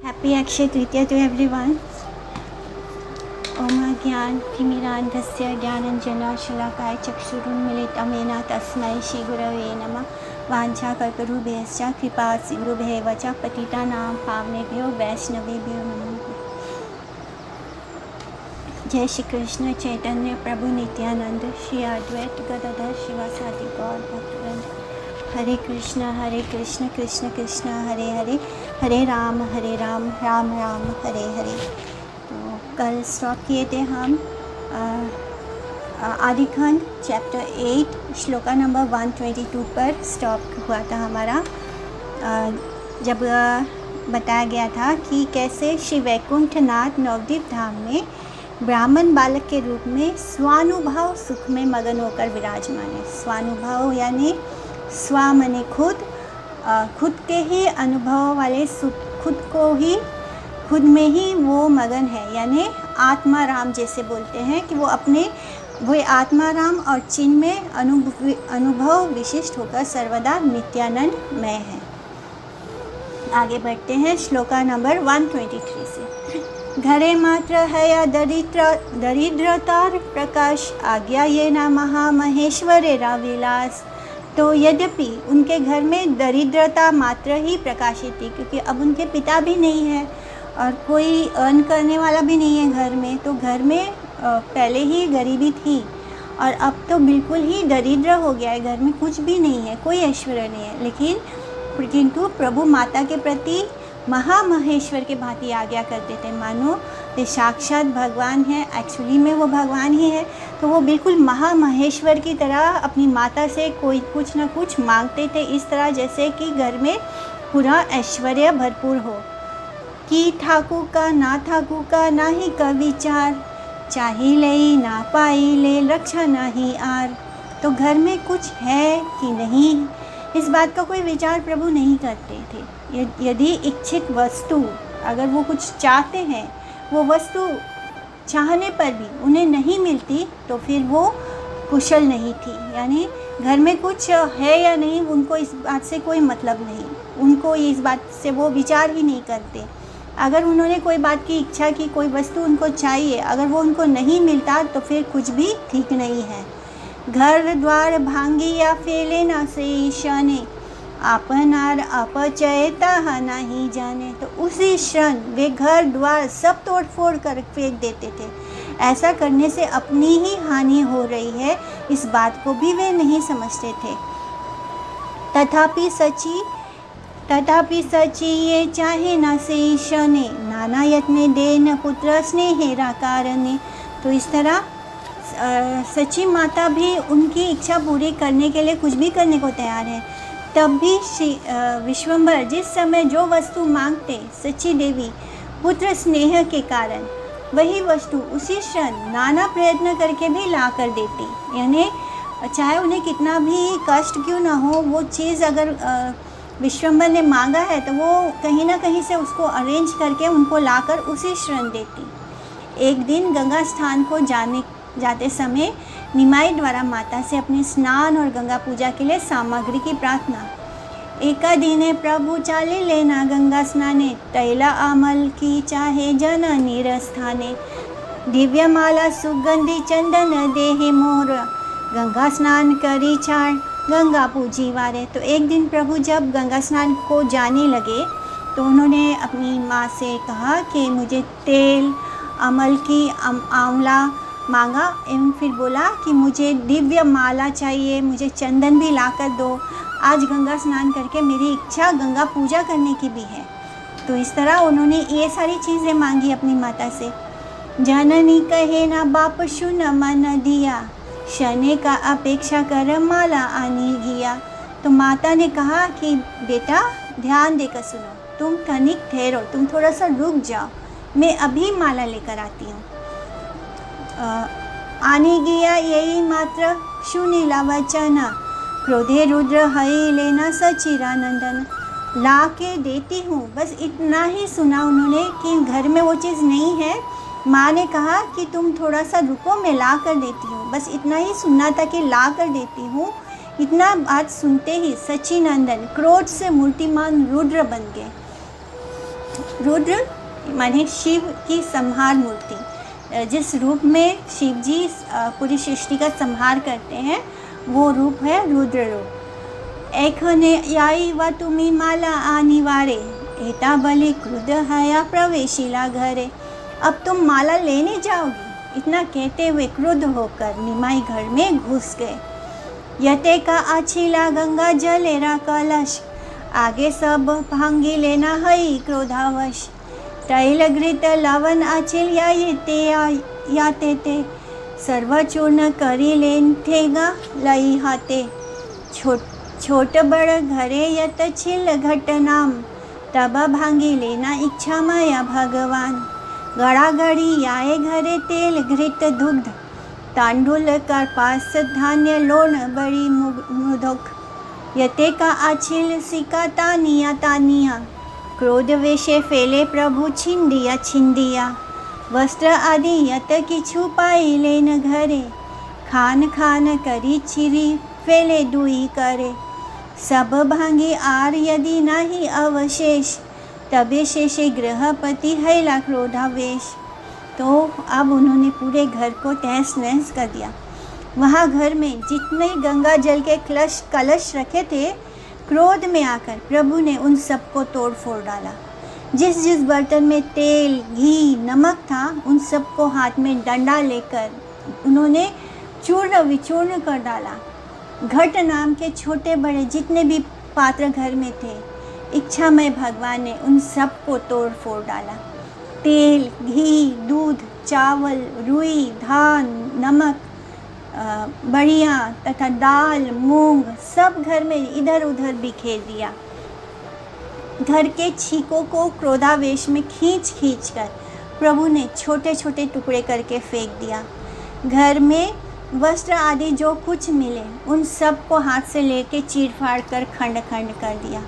Happy Akshaya Tritiya to everyone. Om Gyan Timirandhasya Gyananjana Shalakaya Chakshurunmilitam Yena Tasmai Shri Gurave Namah Vancha Kalparubhyascha Kripa Sindhubhyeva Cha Patitanam Pavnebhyo Vaishnavebhyo Namo. जय श्री कृष्ण चैतन्य प्रभु नित्यानंद श्री अद्वैत गदाधर शिवासादि गौर भक्तवृंद. हरे कृष्ण कृष्ण कृष्ण हरे हरे, हरे राम राम राम हरे हरे. तो कल stop किए थे हम आदिखंड chapter 8 shloka number 122 पर stop हुआ था हमारा. जब बताया गया था कि कैसे श्री वैकुंठनाथ नवद्वीप धाम में ब्राह्मण बालक के रूप में स्वानुभव सुख में मगन होकर विराजमान है. स्वानुभव यानी स्व माने खुद के ही अनुभव वाले सुख, खुद में ही वो मगन है. यानी आत्मा राम जैसे बोलते हैं कि वो आत्मा राम और चिन्ह में अनुभव विशिष्ट होकर सर्वदा नित्यानंद मय है. आगे बढ़ते हैं श्लोका नंबर 123 से. घरे मात्र है या दरिद्रतार प्रकाश आज्ञा ये ना महामहेश्वरे राविलास. तो यद्यपि उनके घर में दरिद्रता मात्र ही प्रकाशित थी, क्योंकि अब उनके पिता भी नहीं है और कोई अर्न करने वाला भी नहीं है घर में. तो घर में पहले ही गरीबी थी और अब तो बिल्कुल ही दरिद्र हो गया है. घर में कुछ भी नहीं है, कोई ऐश्वर्य नहीं है. किंतु प्रभु माता के प्रति महामहेश्वर के भांति आज्ञा करते थे, मानो वे साक्षात भगवान हैं. एक्चुअली में वो भगवान ही है. तो वो बिल्कुल महामहेश्वर की तरह अपनी माता से कोई कुछ ना कुछ मांगते थे, इस तरह जैसे कि घर में पूरा ऐश्वर्य भरपूर हो. कि ठाकुर का ना ही का विचार, चाही ले ना पाई ले रक्षा नहीं आर. तो घर में कुछ है कि नहीं, इस बात का कोई विचार प्रभु नहीं करते थे. यदि इच्छित वस्तु अगर वो कुछ चाहते हैं, वो वस्तु चाहने पर भी उन्हें नहीं मिलती तो फिर वो कुशल नहीं थी. यानी घर में कुछ है या नहीं, उनको इस बात से कोई मतलब नहीं. उनको इस बात से वो विचार ही नहीं करते. अगर उन्होंने कोई बात की इच्छा की, कोई वस्तु उनको चाहिए, अगर वो उनको नहीं मिलता तो फिर कुछ भी ठीक नहीं है. घर द्वार भांगी या फेले ना से ईशाने, आपनार अपचयता नहीं जाने. तो उसी क्षण वे घर द्वार सब तोड़ फोड़ कर फेंक देते थे. ऐसा करने से अपनी ही हानि हो रही है, इस बात को भी वे नहीं समझते थे. तथापि सची ये चाहे न से ईशने, नाना यत्ने देन पुत्र स्नेहेरा कारणे. तो इस तरह सची माता भी उनकी इच्छा पूरी करने के लिए कुछ भी करने को तैयार है. तब भी श्री विश्वम्भर जिस समय जो वस्तु मांगते, सची देवी पुत्र स्नेह के कारण वही वस्तु उसी क्षण नाना प्रयत्न करके भी ला कर देती. यानी चाहे उन्हें कितना भी कष्ट क्यों ना हो, वो चीज़ अगर विश्वम्भर ने मांगा है तो वो कहीं ना कहीं से उसको अरेंज करके उनको लाकर उसी क्षण देती. एक दिन गंगा स्थान को जाते समय निमाई द्वारा माता से अपने स्नान और गंगा पूजा के लिए सामग्री की प्रार्थना. एका दिने प्रभु चाले लेना गंगा स्नाने, तैला आमल की चाहे जननी रस्थाने. दिव्य माला सुगंधि चंदन देहे मोर, गंगा स्नान करी छाड़ गंगा पूजी वारे. तो एक दिन प्रभु जब गंगा स्नान को जाने लगे तो उन्होंने अपनी माँ से कहा कि मुझे तेल, अमल की आंवला मांगा एवं फिर बोला कि मुझे दिव्य माला चाहिए, मुझे चंदन भी ला कर दो. आज गंगा स्नान करके मेरी इच्छा गंगा पूजा करने की भी है. तो इस तरह उन्होंने ये सारी चीज़ें मांगी अपनी माता से. जननी कहे ना बाप शुन मन दिया, शने का अपेक्षा कर माला आनी गिया. तो माता ने कहा कि बेटा ध्यान देकर सुनो, तुम तनिक ठहरो, तुम थोड़ा सा रुक जाओ, मैं अभी माला लेकर आती हूँ. आनी गिया यही मात्र सुनीला वचना, क्रोधे रुद्र हई लेना सचिरानंदन. ला के देती हूँ, बस इतना ही सुना उन्होंने कि घर में वो चीज़ नहीं है. माँ ने कहा कि तुम थोड़ा सा रुको, मैं ला कर देती हूँ. बस इतना ही सुनना था कि ला कर देती हूँ. इतना बात सुनते ही सचिनंदन क्रोध से मूर्तिमान रुद्र बन गए. रुद्र माने शिव की संहार मूर्ति, जिस रूप में शिव जी पूरी सृष्टि का संहार करते हैं वो रूप है रुद्र रूप। एखने याई व तुम्ही माला आनिवारे, एता बलि क्रुद्ध हया प्रवेशिला घरे। अब तुम माला लेने जाओगी, इतना कहते हुए क्रुद्ध होकर निमाई घर में घुस गए। यते का आछिला गंगा जलेरा कलश, आगे सब भांगी लेना हई क्रोधावश। तैल घृत लवन आचिल याते ते, सर्व चूर्ण करी लेन ठेगा लई हाथे। छोट बड़ घरे यत छिल घट नाम, तब भांगी लेना इच्छा माया भगवान। गड़ा गड़ी आए घरे तेल घृत दुग्ध, तांडुल करपास धान्य लोण बड़ी मुदुख। यते का आछिल सिका तानिया तानिया, क्रोध वेशे फेले प्रभु छिंदिया छिंदिया। वस्त्र आदि यत किछु पाई लेन घरे, खान खान करी चिरी फेले दुई करे। सब भांगी आर यदि नाही अवशेष, तबे शेषे गृहपति हैला क्रोधावेश। तो अब उन्होंने पूरे घर को तहस नहस कर दिया। वहाँ घर में जितने गंगा जल के कलश रखे थे, क्रोध में आकर प्रभु ने उन सबको तोड़ फोड़ डाला। जिस जिस बर्तन में तेल घी नमक था, उन सबको हाथ में डंडा लेकर उन्होंने चूर्ण विचूर्ण कर डाला। घट नाम के छोटे बड़े जितने भी पात्र घर में थे, इच्छामय भगवान ने उन सबको तोड़ फोड़ डाला। तेल घी दूध चावल रुई धान नमक बढ़िया तथा दाल मूंग सब घर में इधर उधर बिखेर दिया। घर के छीकों को क्रोधावेश में खींच खींच कर प्रभु ने छोटे छोटे टुकड़े करके फेंक दिया। घर में वस्त्र आदि जो कुछ मिले उन सब को हाथ से लेके चीर फाड़ कर खंड खंड कर दिया।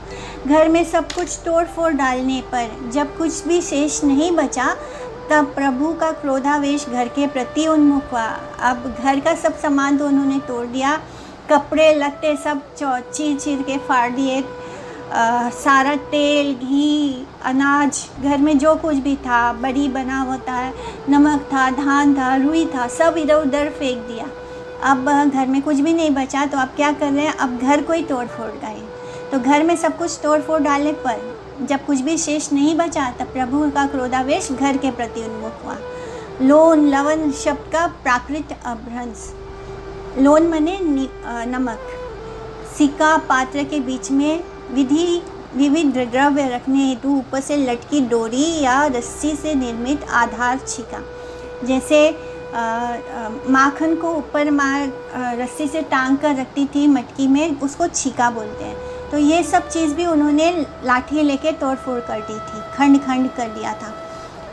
घर में सब कुछ तोड़ फोड़ डालने पर जब कुछ भी शेष नहीं बचा, तब प्रभु का क्रोधावेश घर के प्रति उन्मुख हुआ। अब घर का सब सामान तो उन्होंने तोड़ दिया, कपड़े लत्ते सब चीर चीर के फाड़ दिए। सारा तेल घी अनाज घर में जो कुछ भी था, बड़ी बना होता है, नमक था धान था रुई था, सब इधर उधर फेंक दिया। अब घर में कुछ भी नहीं बचा, तो अब क्या कर रहे हैं, अब घर को ही तोड़ फोड़ गए। तो घर में सब कुछ तोड़ फोड़ डालने पर जब कुछ भी शेष नहीं बचा, तब प्रभु का क्रोधावेश घर के प्रति उन्मुख हुआ। लोन लवन शब्द का प्राकृत अभ्रंश। लोन मने नमक। सिक्का पात्र के बीच में विविध द्रव्य रखने हेतु ऊपर से लटकी डोरी या रस्सी से निर्मित आधार छिका। जैसे माखन को ऊपर रस्सी से टांग कर रखती थी मटकी में, उसको छिका बोलते हैं। तो ये सब चीज़ भी उन्होंने लाठी लेके तोड़ फोड़ कर दी थी, खंड खंड कर दिया था।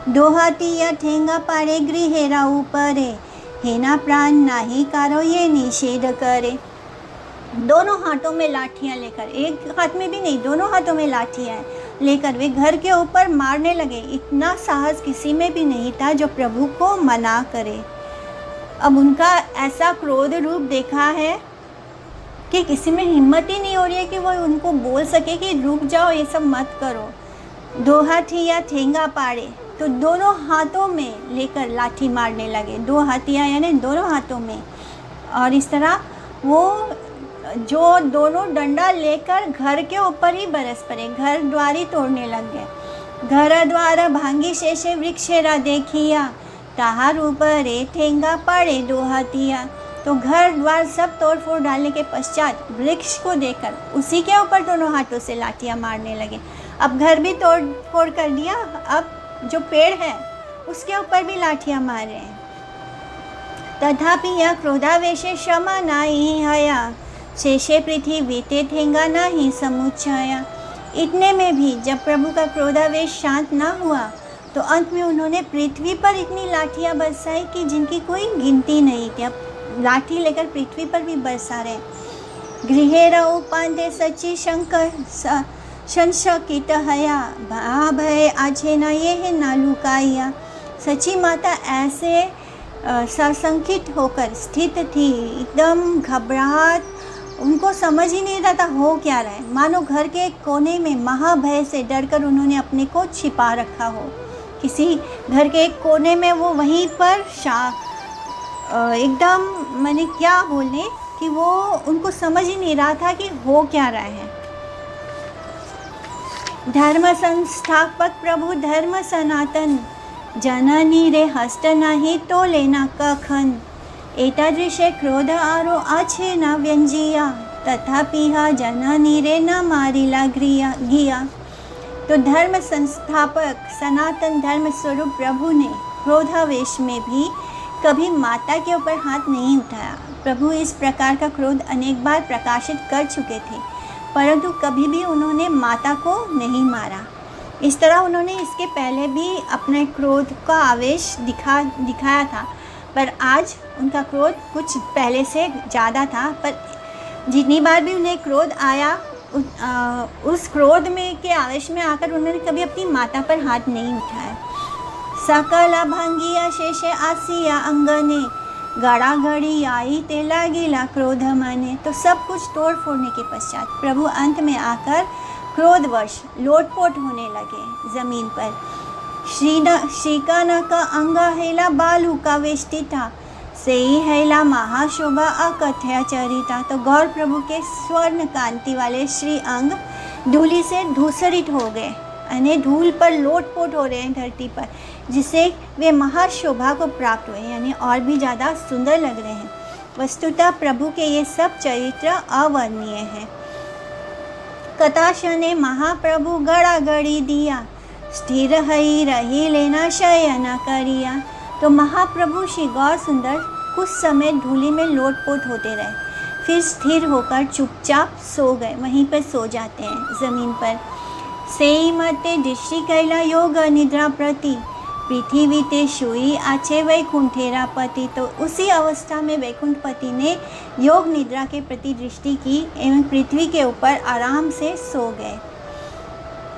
दोहाती या ठेंगा पारे गृहेरा ऊपरे, हेना प्राण नाही कारो ये निषेध करे। दोनों हाथों में लाठियाँ लेकर, एक हाथ में भी नहीं, दोनों हाथों में लाठियाँ लेकर वे घर के ऊपर मारने लगे। इतना साहस किसी में भी नहीं था जो प्रभु को मना करे। अब उनका ऐसा क्रोध रूप देखा है कि किसी में हिम्मत ही नहीं हो रही है कि वो उनको बोल सके कि रुक जाओ, ये सब मत करो। दो हाथी या ठेंगा पाड़े, तो दोनों हाथों में लेकर लाठी मारने लगे। दो हाथियाँ यानी दोनों हाथों में। और इस तरह वो जो दोनों डंडा लेकर घर के ऊपर ही बरस पड़े, घर द्वार ही तोड़ने लग गए। घर द्वार भांगी शेषे वृक्षेरा देखिया, ताहार ऊपर ठेंगा पाड़े दो हाथिया। तो घर द्वार सब तोड़ फोड़ डालने के पश्चात वृक्ष को देखकर उसी के ऊपर दोनों हाथों से लाठियाँ मारने लगे। अब घर भी तोड़ फोड़ कर दिया, अब जो पेड़ है उसके ऊपर भी लाठियाँ मार रहे हैं। तथापि यह क्रोधावेशे क्षमा नाही हया, शेषे पृथ्वी ते ठेंगा नाही समुच्चया। इतने में भी जब प्रभु का क्रोधावेश शांत ना हुआ, तो अंत में उन्होंने पृथ्वी पर इतनी लाठियाँ बरसाई कि जिनकी कोई गिनती नहीं थी। अब लाठी लेकर पृथ्वी पर भी बरसा रहे। गृहेरा उपांते सची शंकर संशकित हया, भय आछे ना ये है ना लुकाया। सची माता ऐसे सशंकित होकर स्थित थी, एकदम घबराहट उनको समझ ही नहीं रहा था हो क्या रहा है। मानो घर के एक कोने में महाभय से डरकर उन्होंने अपने को छिपा रखा हो। किसी घर के एक कोने में वो वहीं पर एकदम मैंने क्या बोलने कि वो उनको समझ ही नहीं रहा था कि हो क्या रहा है। धर्म संस्थापक प्रभु धर्म सनातन जननी रे हस्त नाही तो लेना कखन एतादृशे क्रोध आरो आछे न व्यंजिया तथापिहा जननी रे न मारिला गिया। तो धर्म संस्थापक सनातन धर्म स्वरूप प्रभु ने क्रोधावेश में भी कभी माता के ऊपर हाथ नहीं उठाया। प्रभु इस प्रकार का क्रोध अनेक बार प्रकाशित कर चुके थे, परंतु कभी भी उन्होंने माता को नहीं मारा। इस तरह उन्होंने इसके पहले भी अपने क्रोध का आवेश दिखाया था, पर आज उनका क्रोध कुछ पहले से ज़्यादा था। पर जितनी बार भी उन्हें क्रोध आया, उस क्रोध में के आवेश में आकर उन्होंने कभी अपनी माता पर हाथ नहीं उठाया। सकल भंगिया शेषे आसिया अंगने गड़ा गड़ी आई ते लागिला क्रोध मने। तो सब कुछ तोड़ फोड़ने के पश्चात प्रभु अंत में आकर क्रोधवश लोटपोट होने लगे जमीन पर। श्रीकाना का अंगा हेला बालू का वेष्टिता से ही हेला महाशोभा अकथ्या चरिता। तो गौर प्रभु के स्वर्ण कांति वाले श्री अंग धूलि से धूसरित हो गए, यानी धूल पर लोटपोट हो रहे हैं धरती पर, जिससे वे महाशोभा को प्राप्त हुए, यानी और भी ज़्यादा सुंदर लग रहे हैं। वस्तुतः प्रभु के ये सब चरित्र अवर्णनीय हैं। कथाशने महाप्रभु गड़ा गड़ी दिया स्थिर हई रही लेना शयन करिया। तो महाप्रभु श्री गौर सुंदर कुछ समय धूलि में लोटपोट होते रहे, फिर स्थिर होकर चुपचाप सो गए, वहीं पर सो जाते हैं ज़मीन पर। सेई मते दृष्टि कैला योग निद्रा प्रति पृथ्वी ते शुई आचे वैकुंठेरा पति। तो उसी अवस्था में वैकुंठपति ने योग निद्रा के प्रति दृष्टि की एवं पृथ्वी के ऊपर आराम से सो गए।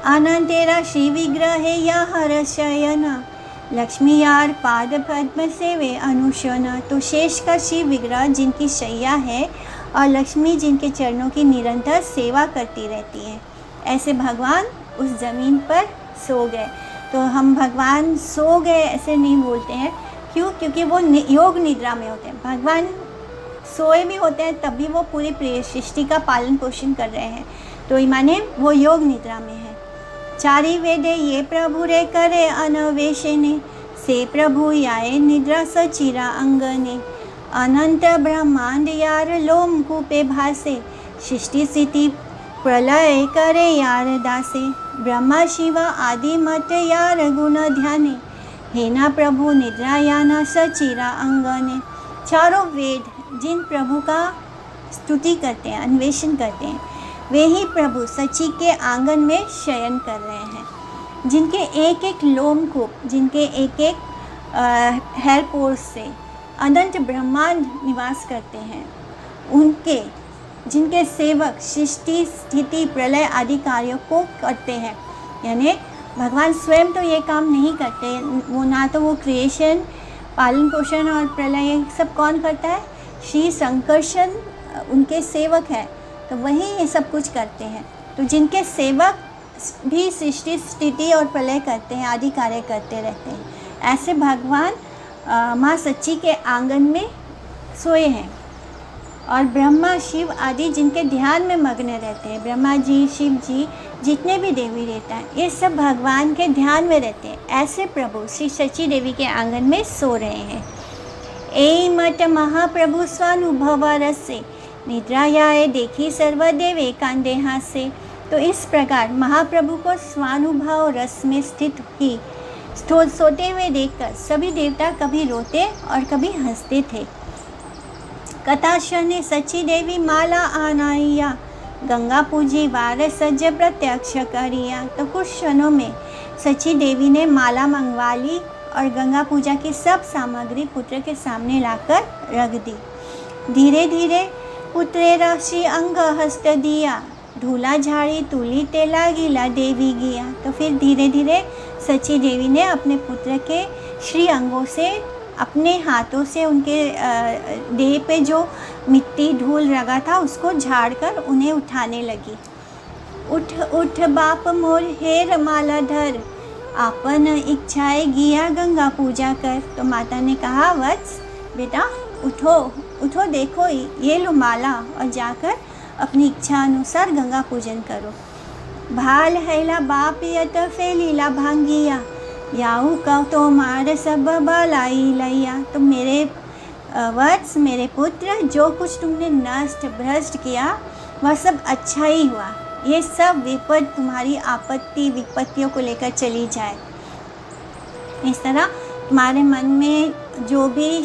अनंतेरा श्री विग्रह या हर शयन लक्ष्मी यार पाद पद्म सेवे अनुशना। तो शेष का शिव विग्रह जिनकी शैया है और लक्ष्मी जिनके चरणों की निरंतर सेवा करती रहती है, ऐसे भगवान उस ज़मीन पर सो गए। तो हम भगवान सो गए ऐसे नहीं बोलते हैं, क्यों? क्योंकि वो योग निद्रा में होते हैं। भगवान सोए भी होते हैं तब भी वो पूरी सृष्टि का पालन पोषण कर रहे हैं, तो माने वो योग निद्रा में है। चारि वेदे ये प्रभु रे करे अनवेशने से प्रभु याए निद्रा सचिरा अंगने। अनंत ब्रह्मांड यार लोम कूपे भासे सृष्टि स्थिति प्रलय करे यार दासे। ब्रह्मा शिव आदि मत यार गुण ध्याने हेना प्रभु निद्रा याना सचिरा अंगने। चारों वेद जिन प्रभु का स्तुति करते हैं, अन्वेषण करते हैं, वे ही प्रभु सची के आंगन में शयन कर रहे हैं, जिनके एक एक लोमकूप, जिनके एक एक हेयर पोर्स से अनंत ब्रह्मांड निवास करते हैं, उनके जिनके सेवक सृष्टि स्थिति प्रलय आदि कार्यों को करते हैं। यानी भगवान स्वयं तो ये काम नहीं करते, वो ना तो वो क्रिएशन, पालन पोषण और प्रलय सब कौन करता है? श्री संकर्षण उनके सेवक हैं, तो वही ये सब कुछ करते हैं। तो जिनके सेवक भी सृष्टि स्थिति और प्रलय करते हैं, आदि कार्य करते रहते हैं, ऐसे भगवान माँ सच्ची के आंगन में सोए हैं। और ब्रह्मा शिव आदि जिनके ध्यान में मग्न रहते हैं, ब्रह्मा जी, शिव जी, जितने भी देवी रहता है, ये सब भगवान के ध्यान में रहते हैं। ऐसे प्रभु श्री सची देवी के आंगन में सो रहे हैं। ए मठ महाप्रभु स्वानुभव रसे निद्रायाए देखी सर्वदेव एकांते हासे। तो इस प्रकार महाप्रभु को स्वानुभव रस में स्थित ही सोते हुए देखकर सभी देवता कभी रोते और कभी हंसते थे। कथाशने सची देवी माला आनाइया गंगा पूजी वार सज्ज प्रत्यक्ष करिया। तो कुछ क्षणों में सची देवी ने माला मंगवा ली और गंगा पूजा की सब सामग्री पुत्र के सामने लाकर रख दी। धीरे धीरे पुत्रे राशि अंग हस्त दिया धूला झाड़ी तुली ते लागिला देवी गिया। तो फिर धीरे धीरे सची देवी ने अपने पुत्र के श्री अंगों से अपने हाथों से उनके देह पे जो मिट्टी धूल लगा था उसको झाड़कर उन्हें उठाने लगी। उठ उठ बाप मोर हेर मालाधर, आपन इच्छाएं गिया गंगा पूजा कर। तो माता ने कहा, वत्स बेटा उठो उठो, देखो ये लो माला, और जाकर अपनी इच्छा अनुसार गंगा पूजन करो। भाल हैला बाप यत फेलीला भांगिया, याऊ का तो मार सब बलाई लैया। तो मेरे वत्स, मेरे पुत्र, जो कुछ तुमने नष्ट भ्रष्ट किया वह सब अच्छा ही हुआ। ये सब विपद तुम्हारी आपत्ति विपत्तियों को लेकर चली जाए। इस तरह तुम्हारे मन में जो भी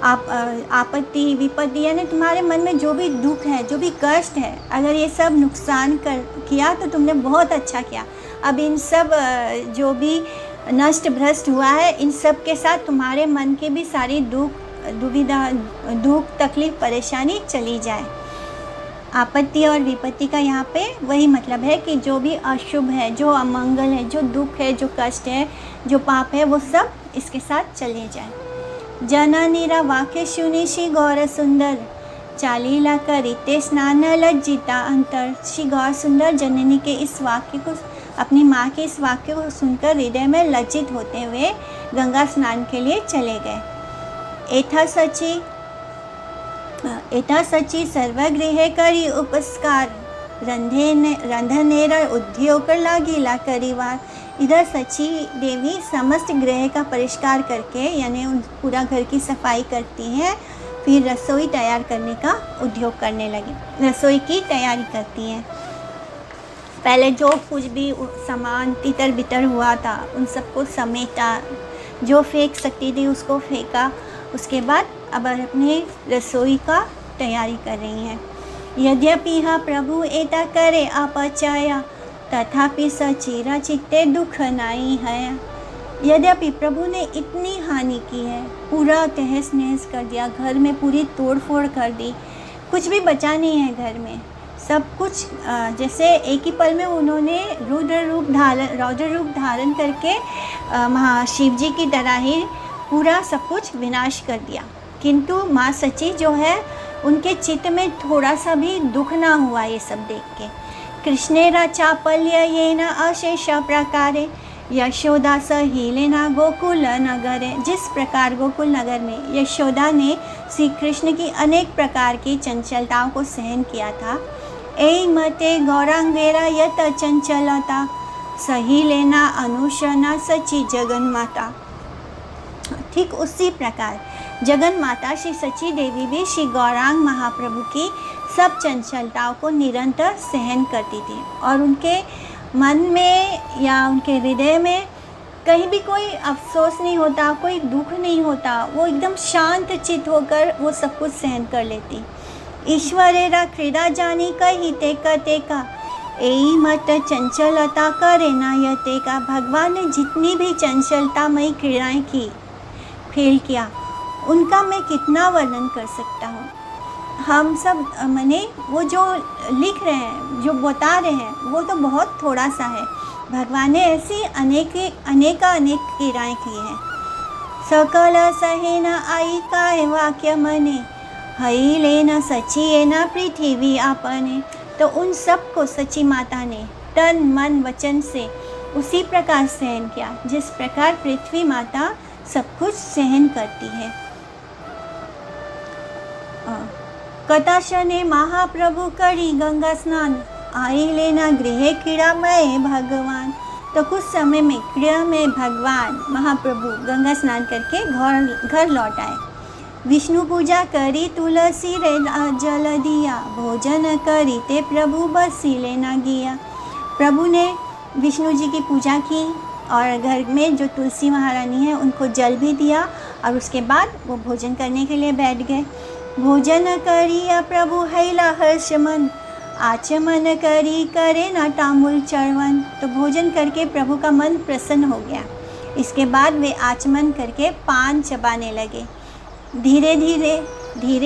आपत्ति विपत्ति, यानी तुम्हारे मन में जो भी दुख है, जो भी कष्ट है, अगर ये सब नुकसान किया तो तुमने बहुत अच्छा किया। अब इन सब जो भी नष्ट भ्रष्ट हुआ है, इन सब के साथ तुम्हारे मन के भी सारी दुविधा, दुख, तकलीफ, परेशानी चली जाए। आपत्ति और विपत्ति का यहाँ पे वही मतलब है कि जो भी अशुभ है, जो अमंगल है, जो दुख है, जो कष्ट है, जो पाप है, वो सब इसके साथ चले जाए। जननीरा वाक्य सुनिशी गौर सुंदर, चालीला करिते स्नान लज्जिता अंतर। श्री गौर सुंदर जननी के इस वाक्य को, अपनी माँ के इस वाक्य को सुनकर हृदय में लज्जित होते हुए गंगा स्नान के लिए चले गए। एथा सची सर्वगृह करी उपस्कार, रंधनेर उद्योग लागिला करीवार। इधर सची देवी समस्त गृह का परिष्कार करके, यानी पूरा घर की सफाई करती हैं, फिर रसोई तैयार करने का उद्योग करने लगी, रसोई की तैयारी करती हैं। पहले जो कुछ भी सामान तितर बितर हुआ था उन सबको समेटा, जो फेंक सकती थी उसको फेंका। उसके बाद अब अपने रसोई का तैयारी कर रही हैं। यद्यपि प्रभु एता करे अपचाया, तथापि सचीरा चित्ते दुख नहीं है। यद्यपि प्रभु ने इतनी हानि की है, पूरा तहस नहस कर दिया, घर में पूरी तोड़ फोड़ कर दी, कुछ भी बचा नहीं है घर में, सब कुछ जैसे एक ही पल में उन्होंने रौद्र रूप धारण करके महाशिव जी की तरह ही पूरा सब कुछ विनाश कर दिया। किंतु माँ सची जो है, उनके चित्त में थोड़ा सा भी दुख ना हुआ ये सब देख के। कृष्णेरा चापल्य ये न अशेष प्रकारे, यशोदा सहीलेना गोकुल नगरे। जिस प्रकार गोकुल नगर में यशोदा ने श्री कृष्ण की अनेक प्रकार की चंचलताओं को सहन किया था, ऐ मते गौरांगेरा यत चंचलता, सहीलेना अनुशना सची जगन माता। ठीक उसी प्रकार जगन माता श्री सची देवी भी श्री गौरांग महाप्रभु की सब चंचलताओं को निरंतर सहन करती थी, और उनके मन में या उनके हृदय में कहीं भी कोई अफसोस नहीं होता, कोई दुख नहीं होता, वो एकदम शांत चित्त होकर वो सब कुछ सहन कर लेती। ईश्वरेरा क्रीड़ा जानी कही तेका तेका, एई मत चंचलता करे ना यते का। भगवान ने जितनी भी चंचलतामयी क्रीड़ाएँ की, खेल किया, उनका मैं कितना वर्णन कर सकता हूँ। हम सब मैंने वो जो लिख रहे हैं, जो बता रहे हैं, वो तो बहुत थोड़ा सा है। भगवान ने ऐसी अनेक क्रीड़ाएँ की हैं। सकल सहे न आई काय वाक्य मने, हई लेना सची न पृथ्वी आपने। तो उन सब को सची माता ने तन मन वचन से उसी प्रकार सहन किया जिस प्रकार पृथ्वी माता सब कुछ सहन करती है। कटाशने महाप्रभु करी गंगा स्नान, आई लेना गृह क्रीड़ामय भगवान। तो कुछ समय में क्रीड़ा में भगवान महाप्रभु गंगा स्नान करके घर लौट आए। विष्णु पूजा करी तुलसी रे जल दिया, भोजन करी ते प्रभु बसी लेना गिया। प्रभु ने विष्णु जी की पूजा की और घर में जो तुलसी महारानी है उनको जल भी दिया, और उसके बाद वो भोजन करने के लिए बैठ गए। भोजन करिया प्रभु हैला हर्ष मन, आचमन करी करे न तांबुल चढ़वन। तो भोजन करके प्रभु का मन प्रसन्न हो गया। इसके बाद वे आचमन करके पान चबाने लगे। धीरे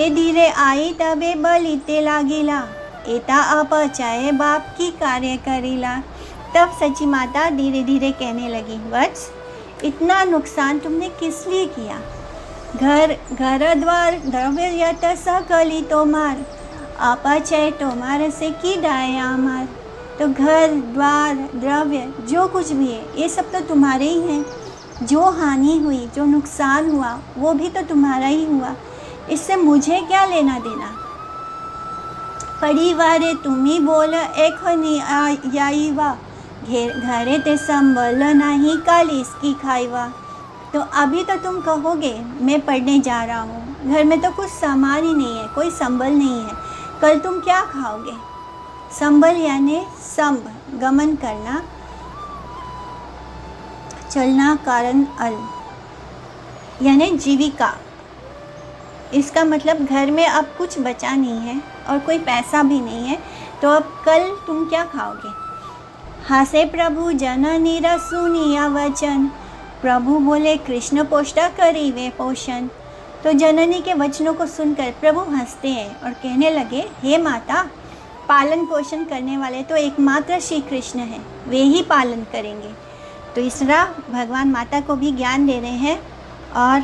धीरे आई तबे बलिते लागिला, एता अपचाए बाप की कार्य करीला। तब सची माता धीरे धीरे कहने लगी, वत्स इतना नुकसान तुमने किस लिए किया? घर घर द्वार द्रव्य यत सकली तोमार, अपचय तोमार से की डाया मार। तो घर द्वार द्रव्य जो कुछ भी है ये सब तो तुम्हारे ही हैं। जो हानि हुई, जो नुकसान हुआ, वो भी तो तुम्हारा ही हुआ। इससे मुझे क्या लेना देना? परिवारे तुम्ही बोल एखनी आईवा, घरे ते संबल नहीं काली इसकी खाईवा। तो अभी तो तुम कहोगे मैं पढ़ने जा रहा हूँ, घर में तो कुछ सामान ही नहीं है, कोई संबल नहीं है, कल तुम क्या खाओगे? संबल यानी संभ, गमन करना, चलना, कारण अल यानी जीविका। इसका मतलब घर में अब कुछ बचा नहीं है और कोई पैसा भी नहीं है, तो अब कल तुम क्या खाओगे? हासे प्रभु जननी रसुनिया वचन, प्रभु बोले कृष्ण पोष्टा करी वे पोषण। तो जननी के वचनों को सुनकर प्रभु हंसते हैं और कहने लगे, हे माता, पालन पोषण करने वाले तो एकमात्र श्री कृष्ण हैं, वे ही पालन करेंगे। तो इस तरह भगवान माता को भी ज्ञान दे रहे हैं, और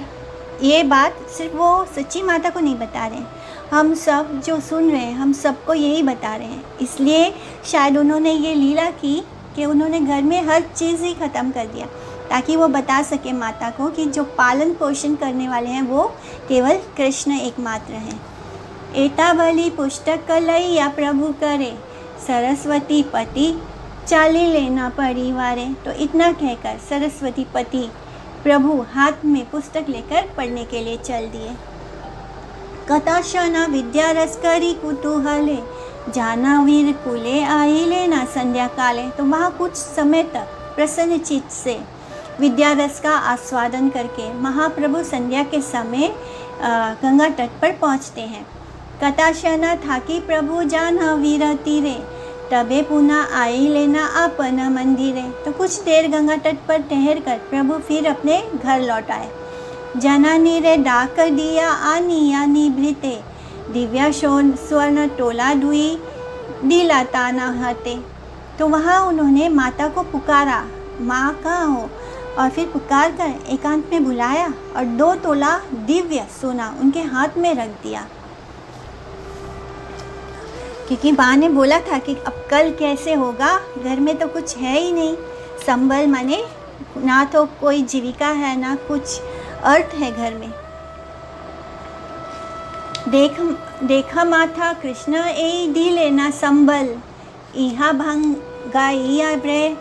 ये बात सिर्फ वो सच्ची माता को नहीं बता रहे हैं, हम सब जो सुन रहे हैं हम सबको यही बता रहे हैं। इसलिए शायद उन्होंने ये लीला की कि उन्होंने घर में हर चीज़ ही ख़त्म कर दिया, ताकि वो बता सके माता को कि जो पालन पोषण करने वाले हैं वो केवल कृष्ण एकमात्र हैं। एता भली पुस्तक कलैया प्रभु करे, सरस्वती पति चाली लेना परिवारे। तो इतना कहकर सरस्वती पति प्रभु हाथ में पुस्तक लेकर पढ़ने के लिए चल दिए। कथाशना विद्या रस करी कुतूहले, जाना वीर कुले आई लेना संध्या काले। तो वहाँ कुछ समय तक प्रसन्न चित्त से विद्या रस का आस्वादन करके महाप्रभु संध्या के समय गंगा तट पर पहुँचते हैं। कथाशना थाकी प्रभु जाना वीर तीरे, तबे पुनः आई लेना अपन मंदिरे। तो कुछ देर गंगा तट पर ठहर कर प्रभु फिर अपने घर लौट आए। जननी रे डाक दिया आनी यानी भृते, दिव्या स्वर्ण टोला दुई दिलाता न हते। तो वहाँ उन्होंने माता को पुकारा, माँ कहाँ हो? और फिर पुकार कर एकांत में बुलाया और 2 तोला दिव्य सोना उनके हाथ में रख दिया, क्योंकि माँ ने बोला था कि अब कल कैसे होगा, घर में तो कुछ है ही नहीं। संबल माने ना तो कोई जीविका है ना कुछ अर्थ है घर में। देखा माथा कृष्ण ए दी लेना संबल, इहा भंगाइया ब्रे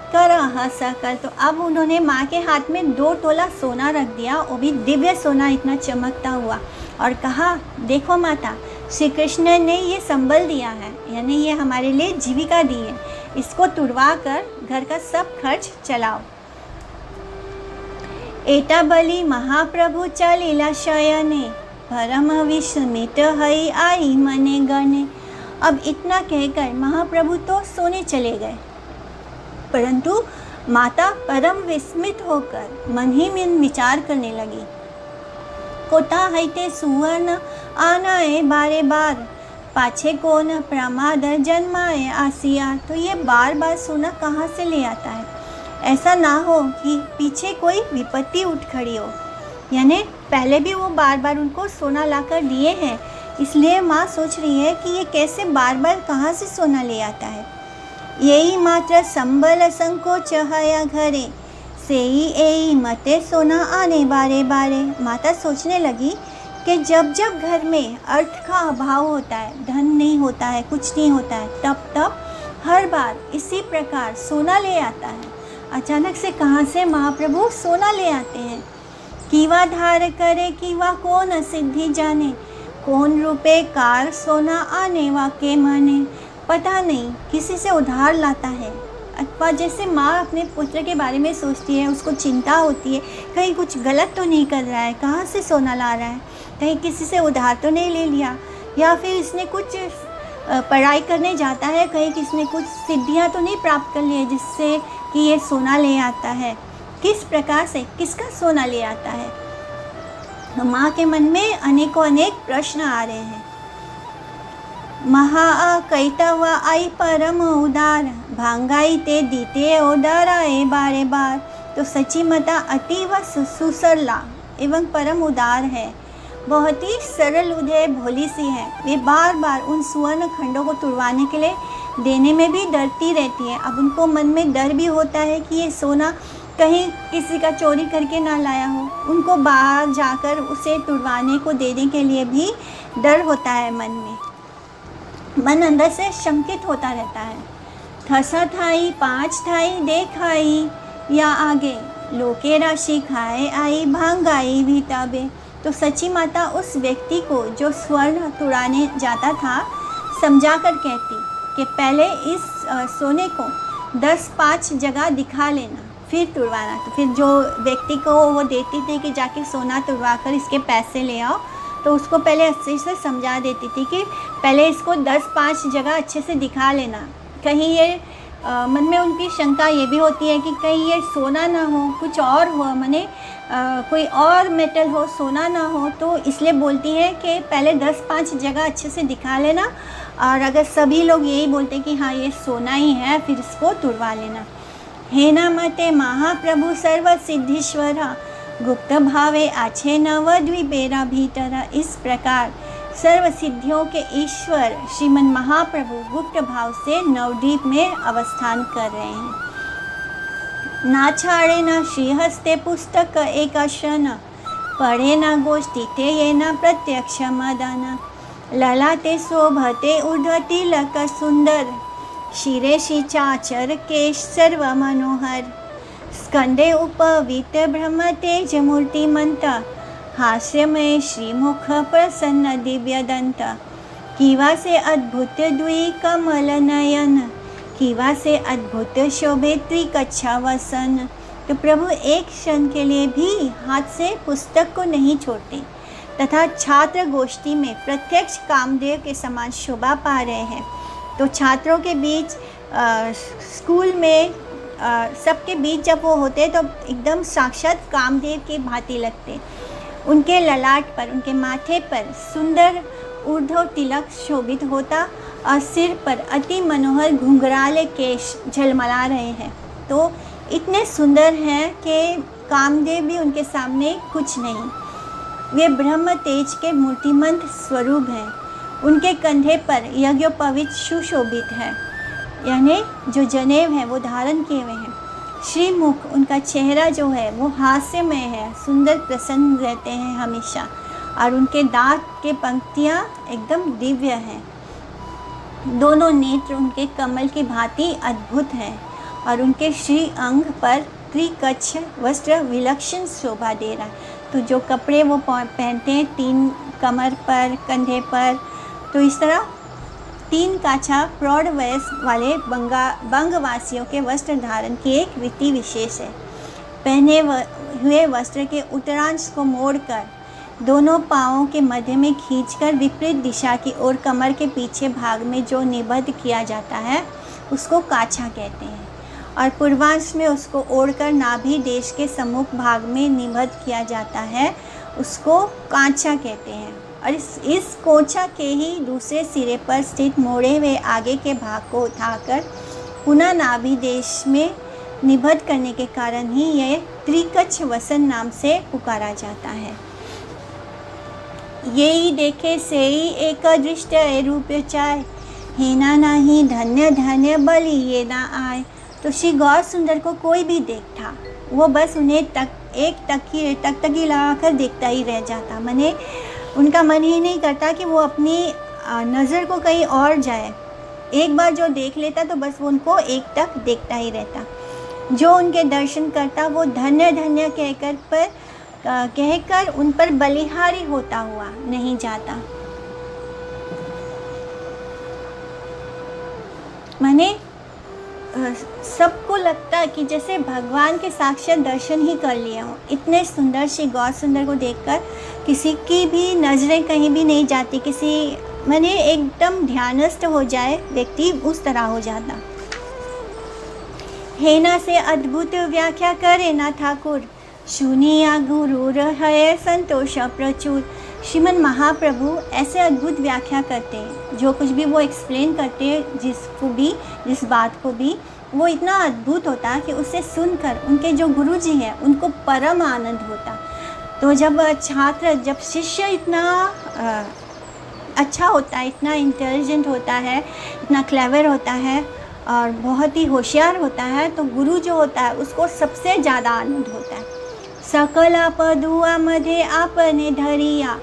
कर सकल। तो अब उन्होंने माँ के हाथ में 2 तोला सोना रख दिया, वो भी दिव्य सोना इतना चमकता हुआ, और कहा, देखो माता, श्री कृष्ण ने ये संबल दिया है, यानी ये हमारे लिए जीविका दी है, इसको तुड़वा कर घर का सब खर्च चलाओ। एटा बलि महाप्रभु चलीला शयने, परम विस्मित हई आई मने गणे। अब इतना कहकर महाप्रभु तो सोने चले गए, परंतु माता परम विस्मित होकर मन ही मन विचार करने लगी। कोता हईते सुवर्ण आनाए बारे बार, पाछे कौन प्रमाद जन्माए आसिया। तो ये बार बार सोना कहाँ से ले आता है? ऐसा ना हो कि पीछे कोई विपत्ति उठ खड़ी हो। यानी पहले भी वो बार बार उनको सोना लाकर दिए हैं, इसलिए माँ सोच रही है कि ये कैसे बार बार कहाँ से सोना ले आता है। यही मात्र संबल संकोच हया घरे, सेई एई मते सोना आने बारे बारे। माता सोचने लगी कि जब जब घर में अर्थ का अभाव होता है, धन नहीं होता है, कुछ नहीं होता है, तब तब हर बार इसी प्रकार सोना ले आता है। अचानक से कहाँ से महाप्रभु सोना ले आते हैं? कीवा धार करे कीवा कौन सिद्धि जाने, कौन रुपए कार सोना आने वाके माने। पता नहीं किसी से उधार लाता है, अथवा जैसे माँ अपने पुत्र के बारे में सोचती है, उसको चिंता होती है कहीं कुछ गलत तो नहीं कर रहा है, कहाँ से सोना ला रहा है, कहीं किसी से उधार तो नहीं ले लिया, या फिर इसने कुछ पढ़ाई करने जाता है, कहीं किसने कुछ सिद्धियाँ तो नहीं प्राप्त कर ली है जिससे कि ये सोना ले आता है। किस प्रकार से किसका सोना ले आता है? तो माँ के मन में अनेकों अनेक प्रश्न आ रहे हैं। महा कैतव आई परम उदार, भांगाई ते दीते उदाराए बारे बार। तो सची माता अतीव सुसरला एवं परम उदार है, बहुत ही सरल हृदय भोली सी है। वे बार बार उन सुवर्ण खंडों को तुड़वाने के लिए देने में भी डरती रहती है। अब उनको मन में डर भी होता है कि ये सोना कहीं किसी का चोरी करके ना लाया हो। उनको बाहर जाकर उसे तुड़वाने को देने के लिए भी डर होता है मन में। मन अंदर से शंकित होता रहता है। थसा थाई 5 थाई देखाई या आगे, लोके राशि खाए आई भांगाई भी ताबे। तो सची माता उस व्यक्ति को जो स्वर्ण तुड़ाने जाता था समझा कर कहती कि पहले इस सोने को 10-5 जगह दिखा लेना, फिर तुड़वाना। तो फिर जो व्यक्ति को वो देती थी कि जाके सोना तुड़वा कर इसके पैसे ले आओ, तो उसको पहले अच्छे से समझा देती थी कि पहले इसको 10-5 जगह अच्छे से दिखा लेना। कहीं ये मन में उनकी शंका ये भी होती है कि कहीं ये सोना ना हो, कुछ और हो, माने कोई और मेटल हो, सोना ना हो। तो इसलिए बोलती है कि पहले 10-5 जगह अच्छे से दिखा लेना, और अगर सभी लोग यही बोलते कि हाँ ये सोना ही है, फिर इसको तुड़वा लेना। हे नमते महाप्रभु सर्व सिद्धीश्वर, गुप्त भावे आछे नवद्वीपेरा भीतर। इस प्रकार सर्व सिद्धियों के ईश्वर श्रीमन महाप्रभु गुप्त भाव से नवद्वीप में अवस्थान कर रहे हैं। ना छाड़े न श्रीहस्ते पुस्तक एक क्षण, पढ़े न गोष्ठी ते ये न प्रत्यक्ष मदन। ललाटे शोभते ऊर्ध्व तिलक सुंदर, शिरे चाचर केश सर्व मनोहर। स्कंदे उपवीत ब्रह्म तेज मूर्तिमंत, हास्यमय श्रीमुख प्रसन्न दिव्य दंत। किवा से अद्भुत द्वि कमल नयन, किवा से अद्भुत शोभे त्रिकच्छा वसन। तो प्रभु एक क्षण के लिए भी हाथ से पुस्तक को नहीं छोड़ते तथा छात्र गोष्ठी में प्रत्यक्ष कामदेव के समान शोभा पा रहे हैं। तो छात्रों के बीच स्कूल में सबके बीच जब वो होते तो एकदम साक्षात कामदेव की भांति लगते। उनके ललाट पर, उनके माथे पर सुंदर ऊर्ध्व तिलक शोभित होता और सिर पर अति मनोहर घुंघराले केश झलमला रहे हैं। तो इतने सुंदर हैं कि कामदेव भी उनके सामने कुछ नहीं। वे ब्रह्म तेज के मूर्तिमंत स्वरूप हैं। उनके कंधे पर यज्ञोपवीत सुशोभित है, यानी जो जनेव है वो धारण किए हुए हैं। श्रीमुख, उनका चेहरा जो है वो हास्यमय है, सुंदर प्रसन्न रहते हैं हमेशा, और उनके दांत के पंक्तियाँ एकदम दिव्य हैं। दोनों नेत्र उनके कमल की भांति अद्भुत हैं, और उनके श्री अंग पर त्रिकच्छ वस्त्र विलक्षण शोभा दे रहा है। तो जो कपड़े वो पहनते हैं 3 कमर पर, कंधे पर, तो इस तरह 3 काछा प्रौढ़ वयस वाले बंगवासियों के वस्त्र धारण की एक रीति विशेष है। पहने हुए वस्त्र के उत्तरांश को मोड़कर दोनों पाँवों के मध्य में खींचकर विपरीत दिशा की ओर कमर के पीछे भाग में जो निबद्ध किया जाता है उसको काछा कहते हैं, और पूर्वांश में उसको ओढ़कर नाभि देश के सम्मुख भाग में निबद्ध किया जाता है, उसको कांचा कहते हैं। और इस कोंचा के ही दूसरे सिरे पर स्थित मोड़े हुए आगे के भाग को उठाकर पुनः नाभि देश में निबद्ध करने के कारण ही यह त्रिकच्छ वसन नाम से पुकारा जाता है। यही देखे से ही एक दृष्ट रूप चाय, हीना नाही धन्य धन्य बलि ये ना आए। तो श्री गौर सुंदर को कोई भी देखता, वो बस उन्हें टकटकी लगाकर देखता ही रह जाता। माने उनका मन ही नहीं करता कि वो अपनी नज़र को कहीं और जाए। एक बार जो देख लेता तो बस वो उनको एक टक देखता ही रहता। जो उनके दर्शन करता वो धन्य धन्य कहकर उन पर बलिहारी होता हुआ नहीं जाता। माने सबको लगता कि जैसे भगवान के साक्षात दर्शन ही कर लिए हों। इतने सुंदर श्री गौर सुंदर को देखकर किसी की भी नज़रें कहीं भी नहीं जाती, किसी माने एकदम ध्यानस्थ हो जाए व्यक्ति उस तरह हो जाता। हेना से अद्भुत व्याख्या करे ना ठाकुर, सुनिया गुरु है संतोष प्रचुर। श्रीमन महाप्रभु ऐसे अद्भुत व्याख्या करते हैं, जो कुछ भी वो एक्सप्लेन करते हैं, जिस बात को भी वो इतना अद्भुत होता कि उसे सुनकर उनके जो गुरुजी हैं उनको परम आनंद होता। तो जब शिष्य इतना अच्छा होता है, इतना इंटेलिजेंट होता है, इतना क्लेवर होता है और बहुत ही होशियार होता है, तो गुरु जो होता है उसको सबसे ज़्यादा आनंद होता है। सकल पदुआमध्ये आपने धरिया,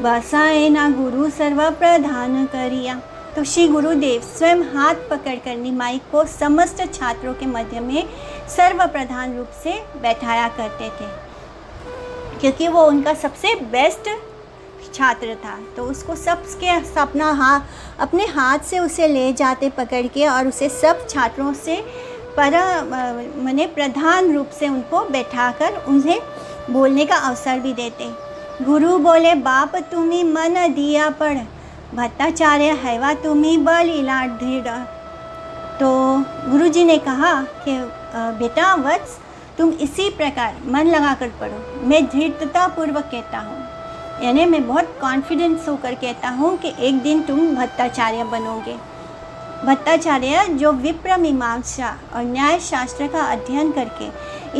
बसाए ना गुरु सर्व प्रधान करिया। तो श्री गुरुदेव स्वयं हाथ पकड़कर निमाई को समस्त छात्रों के मध्य में सर्वप्रधान रूप से बैठाया करते थे, क्योंकि वो उनका सबसे बेस्ट छात्र था। तो उसको अपने हाथ से उसे ले जाते पकड़ के और उसे सब छात्रों से प्रधान रूप से उनको बैठाकर उन्हें बोलने का अवसर भी देते। गुरु बोले, बाप तुम्ही मन दिया पढ़, भट्टाचार्य हैवा तुम्ही बलिलाट दृढ़। तो गुरुजी ने कहा कि बेटा वत्स, तुम इसी प्रकार मन लगाकर पढ़ो। मैं दृढ़ता पूर्वक कहता हूँ, यानी मैं बहुत कॉन्फिडेंस होकर कहता हूँ कि एक दिन तुम भट्टाचार्य बनोगे। भट्टाचार्य जो विप्र मीमांसा और न्याय शास्त्र का अध्ययन करके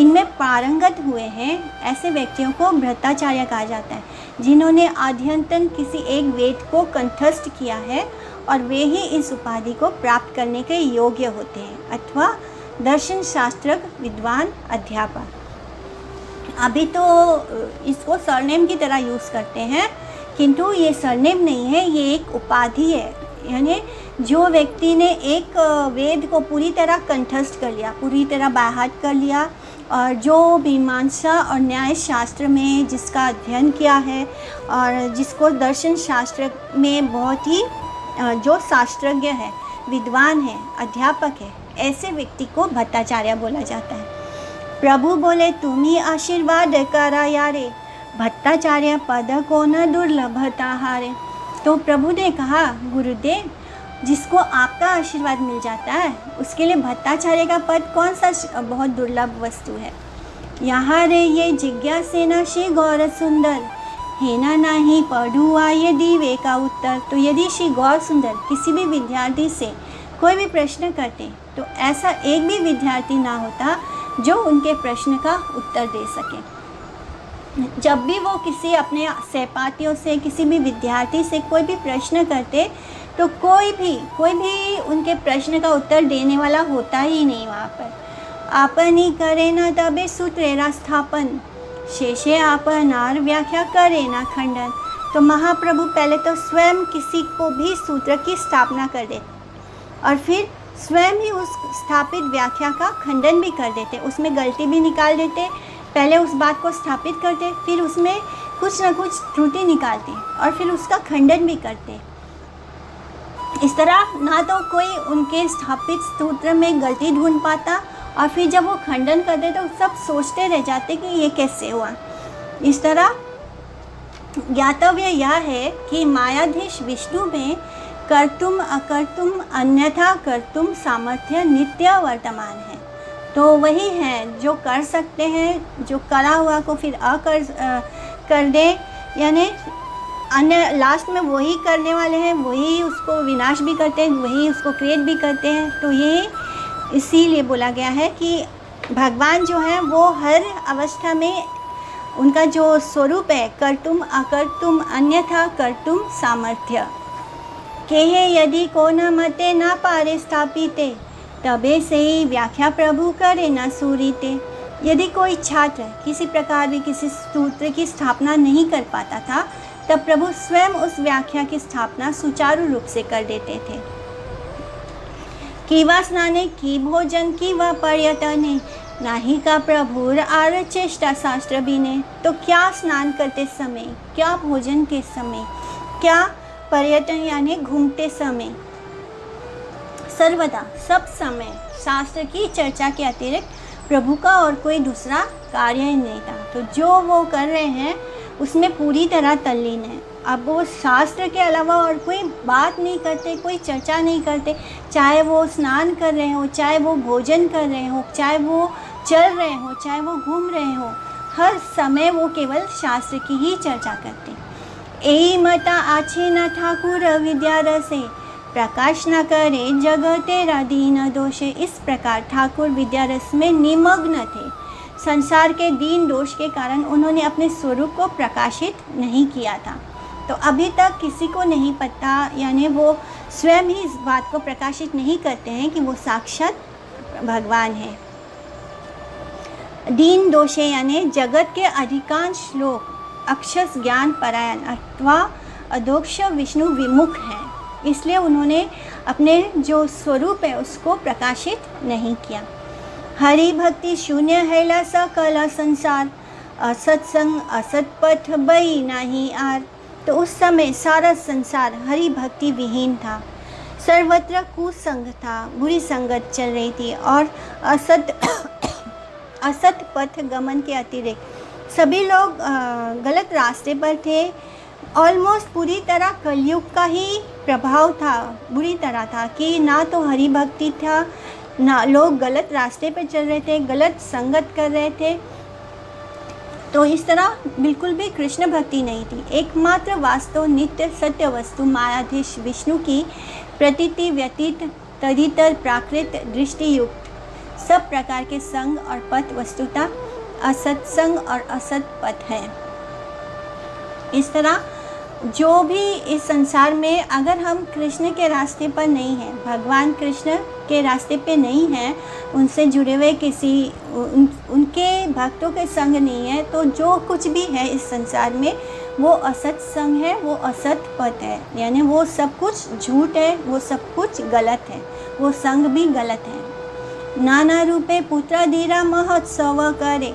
इनमें पारंगत हुए हैं, ऐसे व्यक्तियों को भट्टाचार्य कहा जाता है, जिन्होंने आद्यंतन किसी एक वेद को कंठस्थ किया है और वे ही इस उपाधि को प्राप्त करने के योग्य होते हैं, अथवा दर्शन शास्त्र विद्वान अध्यापक। अभी तो इसको सरनेम की तरह यूज़ करते हैं, किंतु ये सरनेम नहीं है, ये एक उपाधि है। यानी जो व्यक्ति ने एक वेद को पूरी तरह कंठस्थ कर लिया, पूरी तरह बाहात कर लिया, और जो मीमांसा और न्याय शास्त्र में जिसका अध्ययन किया है और जिसको दर्शन शास्त्र में बहुत ही जो शास्त्रज्ञ है, विद्वान है, अध्यापक है, ऐसे व्यक्ति को भट्टाचार्य बोला जाता है। प्रभु बोले, तुम्ही आशीर्वाद करा यारे, भट्टाचार्य पद को न दुर्लभता हारे। तो प्रभु ने कहा, गुरुदेव, जिसको आपका आशीर्वाद मिल जाता है उसके लिए भट्टाचार्य का पद कौन सा बहुत दुर्लभ वस्तु है। यहाँ रे ये जिज्ञासेना श्री गौर सुंदर, हेना नहीं पढ़ुआ ये दीवे का उत्तर। तो यदि श्री गौर सुंदर किसी भी विद्यार्थी से कोई भी प्रश्न करते तो ऐसा एक भी विद्यार्थी ना होता जो उनके प्रश्न का उत्तर दे सके। जब भी वो किसी अपने सहपाठियों से, किसी भी विद्यार्थी से कोई भी प्रश्न करते तो कोई भी उनके प्रश्न का उत्तर देने वाला होता ही नहीं वहाँ पर। आपन ही करे ना तबे सूत्रेरा स्थापन, शेषे आपनार व्याख्या करे ना खंडन। तो महाप्रभु पहले तो स्वयं किसी को भी सूत्र की स्थापना कर देते और फिर स्वयं ही उस स्थापित व्याख्या का खंडन भी कर देते, उसमें गलती भी निकाल देते। पहले उस बात को स्थापित करते, फिर उसमें कुछ ना कुछ त्रुटि निकालते और फिर उसका खंडन भी करते। इस तरह ना तो कोई उनके स्थापित सूत्र में गलती ढूंढ पाता और फिर जब वो खंडन करते तो सब सोचते रह जाते कि ये कैसे हुआ। इस तरह ज्ञातव्य यह है कि मायाधीश विष्णु में कर्तुम अकर्तुम अन्यथा कर्तुम सामर्थ्य नित्य वर्तमान है। तो वही है जो कर सकते हैं, जो करा हुआ को फिर कर दे, यानी अन्य लास्ट में वही करने वाले हैं, वही उसको विनाश भी करते हैं, वही उसको क्रिएट भी करते हैं। तो ये इसीलिए बोला गया है कि भगवान जो है वो हर अवस्था में उनका जो स्वरूप है, कर्तुम अकर्तुम अन्यथा कर्तुम सामर्थ्य। केहे यदि को न मते ना पारे स्थापिते, तबे से ही व्याख्या प्रभु करे न सूरीते। यदि कोई छात्र किसी प्रकार भी किसी सूत्र की स्थापना नहीं कर पाता था, तब प्रभु स्वयं उस व्याख्या की स्थापना सुचारू रूप से कर देते थे। कीवा स्नाने की भोजन की व पर्यटने, नाही का प्रभुर आर चेष्टा शास्त्र बीने। तो क्या स्नान करते समय, क्या भोजन के समय, क्या पर्यटन यानी घूमते समय, सर्वदा सब समय शास्त्र की चर्चा के अतिरिक्त प्रभु का और कोई दूसरा कार्य ही नहीं था। तो जो वो कर रहे हैं उसमें पूरी तरह तल्लीन है। अब वो शास्त्र के अलावा और कोई बात नहीं करते, कोई चर्चा नहीं करते, चाहे वो स्नान कर रहे हो, चाहे वो भोजन कर रहे हो, चाहे वो चल रहे हो, चाहे वो घूम रहे हो, हर समय वो केवल शास्त्र की ही चर्चा करते। एही मता आछे न ठाकुर विद्या रसे, प्रकाश न करे जग तेरा दीन दोषे। इस प्रकार ठाकुर विद्यारस में निमग्न थे। संसार के दीन दोष के कारण उन्होंने अपने स्वरूप को प्रकाशित नहीं किया था। तो अभी तक किसी को नहीं पता, यानी वो स्वयं ही इस बात को प्रकाशित नहीं करते हैं कि वो साक्षात भगवान है। दीन दोषे यानी जगत के अधिकांश लोग अक्षस ज्ञान परायण अथवा अधोक्ष विष्णु विमुख हैं, इसलिए उन्होंने अपने जो स्वरूप है उसको प्रकाशित नहीं किया। हरि भक्ति शून्य हैला सकल संसार, असत्संग असतपथ बई नहीं आर। तो उस समय सारा संसार हरि भक्ति विहीन था, सर्वत्र कुसंग था, बुरी संगत चल रही थी और असत पथ गमन के अतिरिक्त सभी लोग गलत रास्ते पर थे। ऑलमोस्ट पूरी तरह कलयुग का ही प्रभाव था, बुरी तरह था कि ना तो हरि भक्ति था, ना लोग गलत रास्ते पर चल रहे थे, गलत संगत कर रहे थे। तो इस तरह बिल्कुल भी कृष्ण भक्ति नहीं थी। एकमात्र वास्तव नित्य सत्य वस्तु मायाधीश विष्णु की प्रतीति व्यतीत तदितर प्राकृत दृष्टि युक्त सब प्रकार के संग और पथ वस्तुतः असत्संग और असत पथ है। इस तरह जो भी इस संसार में अगर हम कृष्ण के रास्ते पर नहीं हैं, भगवान कृष्ण के रास्ते पे नहीं हैं, उनसे जुड़े हुए उनके भक्तों के संग नहीं है, तो जो कुछ भी है इस संसार में वो असत संग है, वो असत पथ है, यानी वो सब कुछ झूठ है, वो सब कुछ गलत है, वो संग भी गलत है। नाना रूपे पुत्र धीरा महोत्सव करे,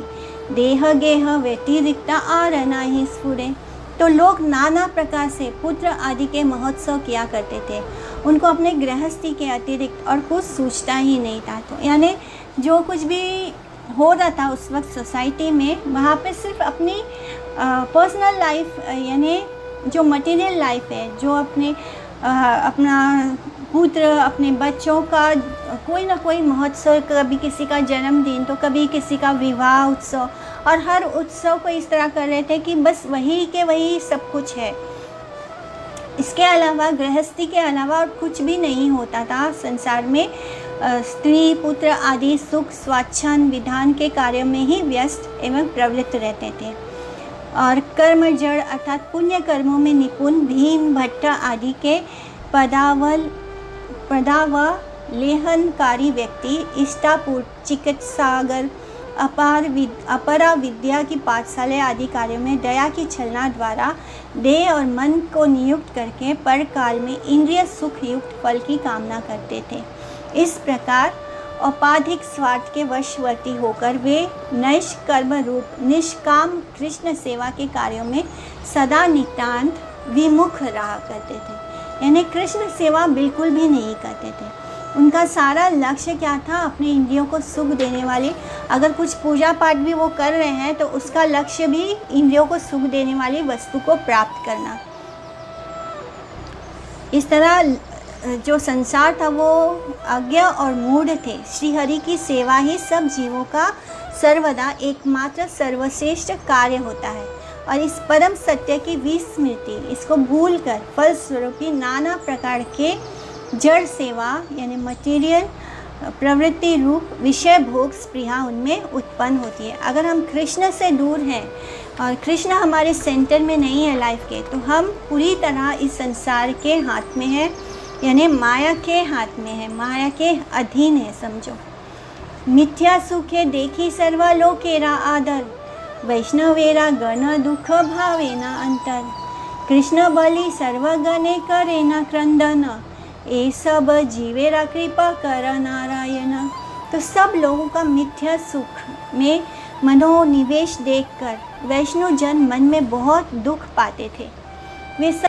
देह गेह व्यतिरिक्त आर नाही स्फुरे। तो लोग नाना प्रकार से पुत्र आदि के महोत्सव किया करते थे, उनको अपने गृहस्थी के अतिरिक्त और कुछ सूझता ही नहीं था। तो यानी जो कुछ भी हो रहा था उस वक्त सोसाइटी में, वहाँ पे सिर्फ अपनी पर्सनल लाइफ यानी जो मटेरियल लाइफ है, जो अपना पुत्र अपने बच्चों का कोई ना कोई महोत्सव, कभी किसी का जन्मदिन तो कभी किसी का विवाह उत्सव, और हर उत्सव को इस तरह कर रहे थे कि बस वही के वही सब कुछ है। इसके अलावा गृहस्थी के अलावा और कुछ भी नहीं होता था संसार में। स्त्री पुत्र आदि सुख स्वाच्छंद विधान के कार्यों में ही व्यस्त एवं प्रवृत्त रहते थे। और कर्म जड़ अर्थात पुण्य कर्मों में निपुण भीम भट्ट आदि के पदावलेहनकारी व्यक्ति इष्टापूर्त चिकित्सागर अपरा विद्या की पाठशाला आदि कार्यों में दया की छलना द्वारा देह और मन को नियुक्त करके परकाल में इंद्रिय सुख युक्त फल की कामना करते थे। इस प्रकार औपाधिक स्वार्थ के वशवर्ती होकर वे नैष्कर्म रूप निष्काम कृष्ण सेवा के कार्यों में सदा नितांत विमुख रहा करते थे, यानी कृष्ण सेवा बिल्कुल भी नहीं करते थे। उनका सारा लक्ष्य क्या था? अपने इंद्रियों को सुख देने वाली, अगर कुछ पूजा पाठ भी वो कर रहे हैं तो उसका लक्ष्य भी इंद्रियों को सुख देने वाली वस्तु को प्राप्त करना। इस तरह जो संसार था वो अज्ञ और मूढ़ थे। श्रीहरि की सेवा ही सब जीवों का सर्वदा एकमात्र सर्वश्रेष्ठ कार्य होता है और इस परम सत्य की विस्मृति, इसको भूलकर फलस्वरूपी नाना प्रकार के जड़ सेवा यानी मटेरियल प्रवृत्ति रूप विषय भोग स्पृहा उनमें उत्पन्न होती है। अगर हम कृष्ण से दूर हैं और कृष्ण हमारे सेंटर में नहीं है लाइफ के, तो हम पूरी तरह इस संसार के हाथ में हैं, यानी माया के हाथ में है, माया के अधीन है समझो। मिथ्या सुखे देखी सर्वलोकेरा आदर, वैष्णवेरा गण दुख भावेना अंतर, कृष्ण बलि सर्वगणे करेना क्रंदन, ए सब जीवेरा कृपा कर नारायण। तो सब लोगों का मिथ्या सुख में मनोनिवेश देखकर वैष्णव जन मन में बहुत दुख पाते थे। वे